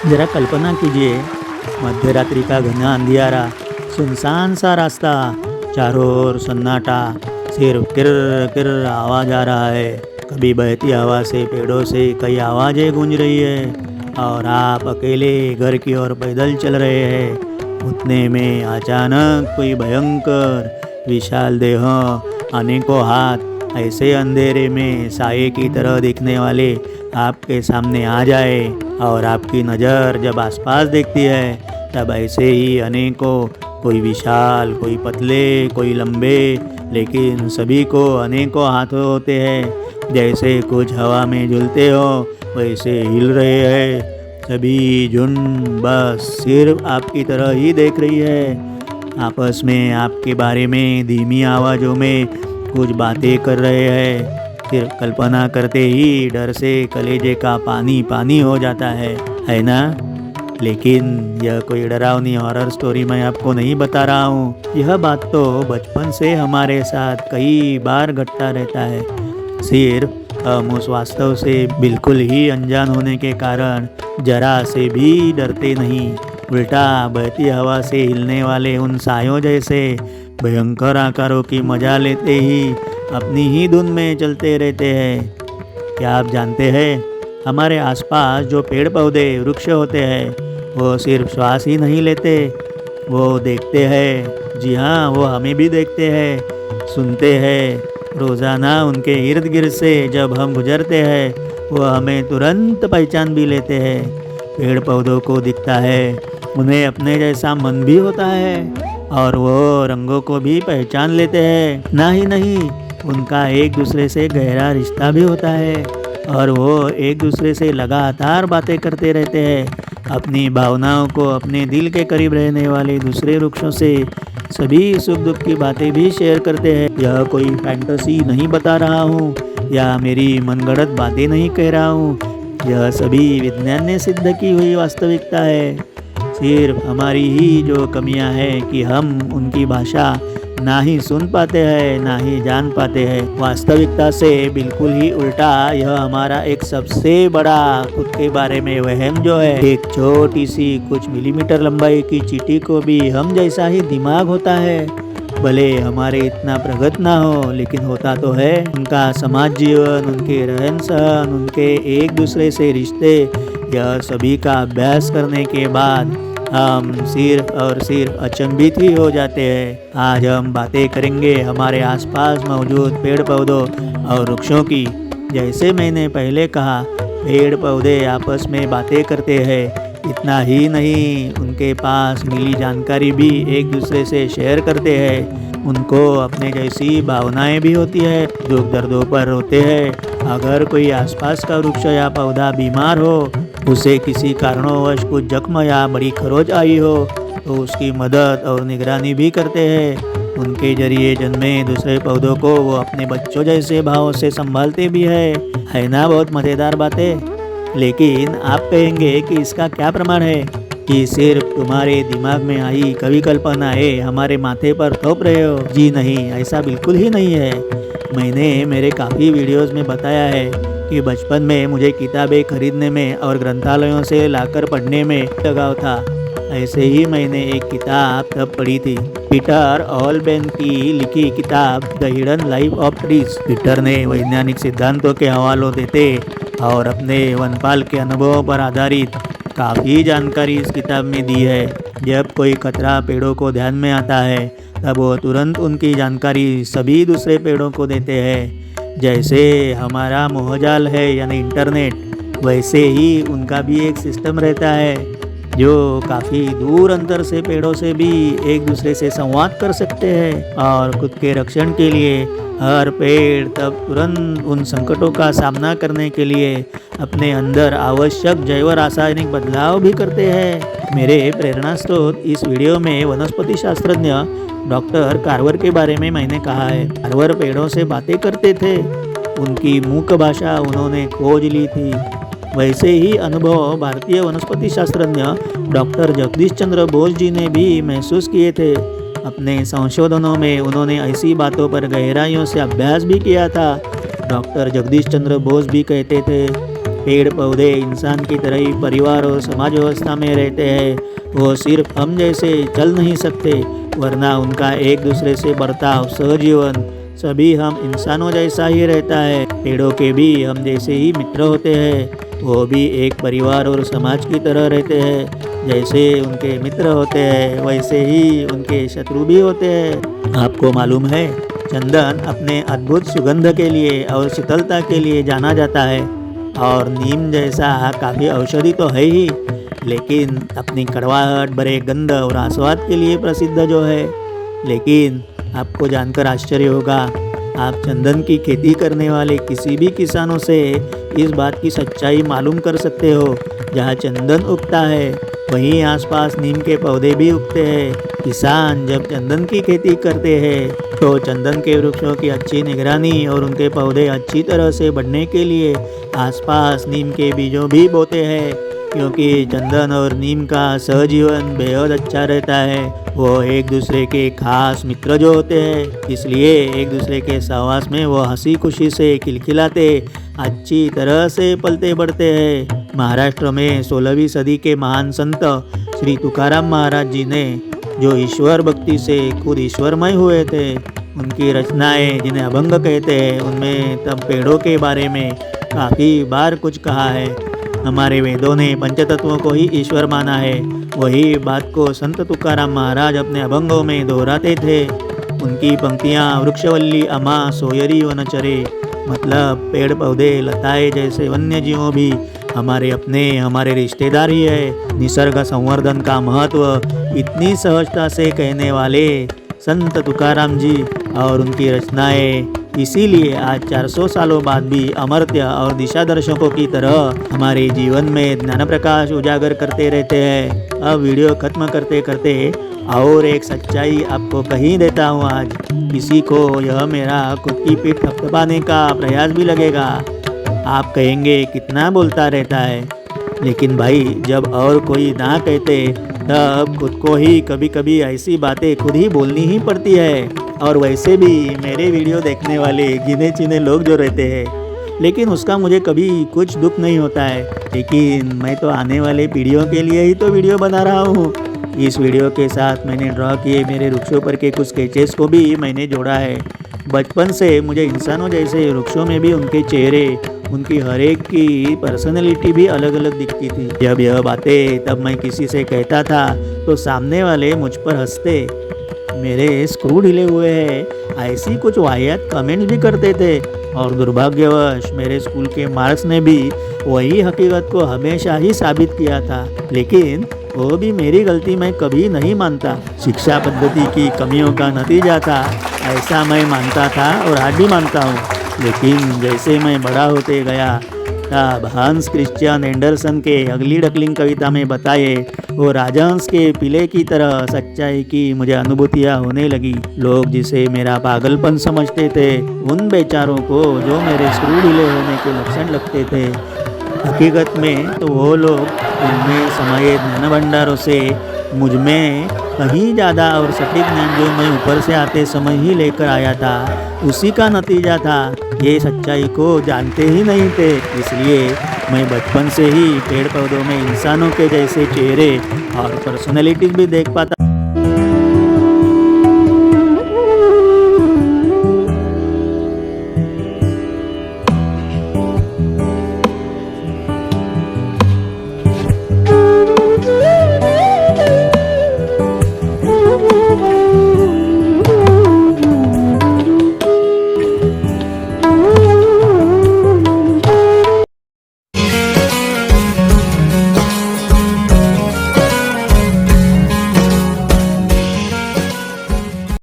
जरा कल्पना कीजिए, मध्य रात्रि का घना अंधियारा, सुनसान सा रास्ता, चारों ओर सन्नाटा, सिर्फ किर किर आवाज आ रहा है। कभी बहती हवा से, पेड़ों से कई आवाज़ें गूंज रही है और आप अकेले घर की ओर पैदल चल रहे हैं। उतने में अचानक कोई भयंकर विशाल देह, अनेकों हाथ, ऐसे अंधेरे में साये की तरह दिखने वाले आपके सामने आ जाए और आपकी नज़र जब आसपास देखती है तब ऐसे ही अनेकों, कोई विशाल, कोई पतले, कोई लंबे, लेकिन सभी को अनेकों हाथों होते हैं। जैसे कुछ हवा में झूलते हो वैसे हिल रहे हैं। सभी झुंड बस सिर्फ आपकी तरह ही देख रही है। आपस में आपके बारे में धीमी आवाज़ों में कुछ बातें कर रहे हैं। सिर्फ कल्पना करते ही डर से कलेजे का पानी पानी हो जाता है ना? लेकिन यह कोई डरावनी हॉरर स्टोरी मैं आपको नहीं बता रहा हूँ। यह बात तो बचपन से हमारे साथ कई बार घटता रहता है। सिर्फ हम उस वास्तव से बिल्कुल ही अनजान होने के कारण जरा से भी डरते नहीं। उल्टा बहती हवा से हिलने वाले उन सायों जैसे भयंकर आकारों की मजा लेते ही अपनी ही धुन में चलते रहते हैं। क्या आप जानते हैं, हमारे आसपास जो पेड़ पौधे वृक्ष होते हैं वो सिर्फ श्वास ही नहीं लेते, वो देखते हैं। जी हाँ, वो हमें भी देखते हैं, सुनते हैं। रोज़ाना उनके इर्द गिर्द से जब हम गुजरते हैं वो हमें तुरंत पहचान भी लेते हैं। पेड़ पौधों को दिखता है, उन्हें अपने जैसा मन भी होता है और वो रंगों को भी पहचान लेते हैं। ना ही नहीं, उनका एक दूसरे से गहरा रिश्ता भी होता है और वो एक दूसरे से लगातार बातें करते रहते हैं। अपनी भावनाओं को, अपने दिल के करीब रहने वाले दूसरे वृक्षों से सभी सुख दुख की बातें भी शेयर करते हैं। यह कोई फैंटेसी नहीं बता रहा हूँ या मेरी मनगढ़ंत बातें नहीं कह रहा हूँ। यह सभी विज्ञान ने सिद्ध की हुई वास्तविकता है। सिर्फ हमारी ही जो कमियां हैं कि हम उनकी भाषा ना ही सुन पाते हैं ना ही जान पाते हैं। वास्तविकता से बिल्कुल ही उल्टा यह हमारा एक सबसे बड़ा खुद के बारे में वहम जो है। एक छोटी सी कुछ मिलीमीटर लंबाई की चींटी को भी हम जैसा ही दिमाग होता है। भले हमारे इतना प्रगत ना हो लेकिन होता तो है। उनका समाज जीवन, उनके रहन सहन, उनके एक दूसरे से रिश्ते, यह सभी का अभ्यास करने के बाद हम सिर्फ और सिर्फ अचंभित ही हो जाते हैं। आज हम बातें करेंगे हमारे आसपास मौजूद पेड़ पौधों और वृक्षों की। जैसे मैंने पहले कहा, पेड़ पौधे आपस में बातें करते हैं। इतना ही नहीं, उनके पास मिली जानकारी भी एक दूसरे से शेयर करते हैं। उनको अपने जैसी भावनाएं भी होती है, दुख दर्दों पर रोते हैं। अगर कोई आसपास का वृक्ष या पौधा बीमार हो, उसे किसी कारणवश कुछ जख्म या बड़ी खरोच आई हो, तो उसकी मदद और निगरानी भी करते हैं। उनके जरिए जन्मे दूसरे पौधों को वो अपने बच्चों जैसे भाव से संभालते भी है ना? बहुत मज़ेदार बातें। लेकिन आप कहेंगे कि इसका क्या प्रमाण है कि सिर्फ तुम्हारे दिमाग में आई कवि कल्पनाएं हमारे माथे पर थोप रहे हो? जी नहीं, ऐसा बिल्कुल ही नहीं है। मैंने मेरे काफ़ी वीडियोस में बताया है कि बचपन में मुझे किताबें खरीदने में और ग्रंथालयों से लाकर पढ़ने में लगाव था। ऐसे ही मैंने एक किताब तब पढ़ी थी, पीटर ऑलबेन की लिखी किताब the hidden life of trees. Peter ने वैज्ञानिक सिद्धांतों के हवालों देते और अपने वनपाल के अनुभवों पर आधारित काफ़ी जानकारी इस किताब में दी है। जब कोई खतरा पेड़ों को ध्यान में आता है तब वो तुरंत उनकी जानकारी सभी दूसरे पेड़ों को देते हैं। जैसे हमारा मोहजाल है यानी इंटरनेट, वैसे ही उनका भी एक सिस्टम रहता है जो काफ़ी दूर अंतर से पेड़ों से भी एक दूसरे से संवाद कर सकते हैं। और खुद के रक्षण के लिए हर पेड़ तब तुरंत उन संकटों का सामना करने के लिए अपने अंदर आवश्यक जैव रासायनिक बदलाव भी करते हैं। मेरे प्रेरणा स्रोत इस वीडियो में वनस्पति शास्त्रज्ञ डॉक्टर कार्वर के बारे में मैंने कहा है। कार्वर पेड़ों से बातें करते थे, उनकी मूक भाषा उन्होंने खोज ली थी। वैसे ही अनुभव भारतीय वनस्पति शास्त्रज्ञ डॉक्टर जगदीश चंद्र बोस जी ने भी महसूस किए थे। अपने संशोधनों में उन्होंने ऐसी बातों पर गहराइयों से अभ्यास भी किया था। डॉक्टर जगदीश चंद्र बोस भी कहते थे, पेड़ पौधे इंसान की तरह ही परिवार और समाज व्यवस्था में रहते हैं। वो सिर्फ हम जैसे चल नहीं सकते, वरना उनका एक दूसरे से बर्ताव, सहजीवन सभी हम इंसानों जैसा ही रहता है। पेड़ों के भी हम जैसे ही मित्र होते हैं, वो भी एक परिवार और समाज की तरह रहते हैं। जैसे उनके मित्र होते हैं वैसे ही उनके शत्रु भी होते हैं। आपको मालूम है, चंदन अपने अद्भुत सुगंध के लिए और शीतलता के लिए जाना जाता है, और नीम जैसा काफ़ी औषधि तो है ही, लेकिन अपनी कड़वाहट भरे गंध और आस्वाद के लिए प्रसिद्ध जो है। लेकिन आपको जानकर आश्चर्य होगा, आप चंदन की खेती करने वाले किसी भी किसानों से इस बात की सच्चाई मालूम कर सकते हो। जहाँ चंदन उगता है वहीं आसपास नीम के पौधे भी उगते हैं। किसान जब चंदन की खेती करते हैं तो चंदन के वृक्षों की अच्छी निगरानी और उनके पौधे अच्छी तरह से बढ़ने के लिए आसपास नीम के बीजों भी बोते हैं, क्योंकि चंदन और नीम का सहजीवन बेहद अच्छा रहता है। वो एक दूसरे के खास मित्र जो होते हैं, इसलिए एक दूसरे के सहवास में वो हंसी खुशी से खिलखिलाते अच्छी तरह से पलते बढ़ते हैं। महाराष्ट्र में 16वीं सदी के महान संत श्री तुकाराम महाराज जी ने, जो ईश्वर भक्ति से खुद ईश्वरमय हुए थे, उनकी रचनाएं जिन्हें अभंग कहते हैं, उनमें तब पेड़ों के बारे में काफ़ी बार कुछ कहा है। हमारे वेदों ने पंचतत्वों को ही ईश्वर माना है। वही बात को संत तुकाराम महाराज अपने अभंगों में दोहराते थे। उनकी पंक्तियाँ वृक्षवल्ली अमा सोयरी वनचरे, मतलब पेड़ पौधे लताएं जैसे वन्य जीवों भी हमारे अपने, हमारे रिश्तेदार ही है। निसर्ग संवर्धन का महत्व इतनी सहजता से कहने वाले संत तुकाराम जी और उनकी रचनाएं इसीलिए आज 400 सालों बाद भी अमर्त्य और दिशा दर्शकों की तरह हमारे जीवन में ज्ञान प्रकाश उजागर करते रहते हैं। अब वीडियो खत्म करते करते और एक सच्चाई आपको कही देता हूँ आज। किसी को यह मेरा खुद की पीठ थपथपाने का प्रयास भी लगेगा। आप कहेंगे कितना बोलता रहता है, लेकिन भाई जब और कोई ना कहते तब खुद को ही कभी कभी ऐसी बातें खुद ही बोलनी ही पड़ती है। और वैसे भी मेरे वीडियो देखने वाले गिने चुने लोग जो रहते हैं, लेकिन उसका मुझे कभी कुछ दुख नहीं होता है। लेकिन मैं तो आने वाले पीढ़ियों के लिए ही तो वीडियो बना रहा हूँ। इस वीडियो के साथ मैंने ड्रॉ किए मेरे वृक्षों पर के कुछ स्केचेस को भी मैंने जोड़ा है। बचपन से मुझे इंसानों जैसे वृक्षों में भी उनके चेहरे, उनकी हर एक की पर्सनैलिटी भी अलग अलग दिखती थी। जब यह बातें तब मैं किसी से कहता था तो सामने वाले मुझ पर हंसते, मेरे स्क्रू ढीले हुए हैं, ऐसी कुछ वाहियात कमेंट्स भी करते थे। और दुर्भाग्यवश मेरे स्कूल के मार्क्स ने भी वही हकीकत को हमेशा ही साबित किया था। लेकिन वो भी मेरी गलती मैं कभी नहीं मानता, शिक्षा पद्धति की कमियों का नतीजा था, ऐसा मैं मानता था और आज भी मानता हूँ। लेकिन जैसे मैं बड़ा होते गया तब हंस क्रिश्चियन एंडरसन के अगली डकलिंग कविता में बताए वो राजहंस के पिले की तरह सच्चाई की मुझे अनुभूतियाँ होने लगी। लोग जिसे मेरा पागलपन समझते थे, उन बेचारों को जो मेरे स्क्रू ढीले होने के लक्षण लगते थे, हकीकत में तो वो लोग उनमें समाये ज्ञान भंडारों से मुझ में कहीं ज़्यादा और सटीक ज्ञान जो मैं ऊपर से आते समय ही लेकर आया था, उसी का नतीजा था। ये सच्चाई को जानते ही नहीं थे, इसलिए मैं बचपन से ही पेड़ पौधों में इंसानों के जैसे चेहरे और पर्सनैलिटीज भी देख पाता।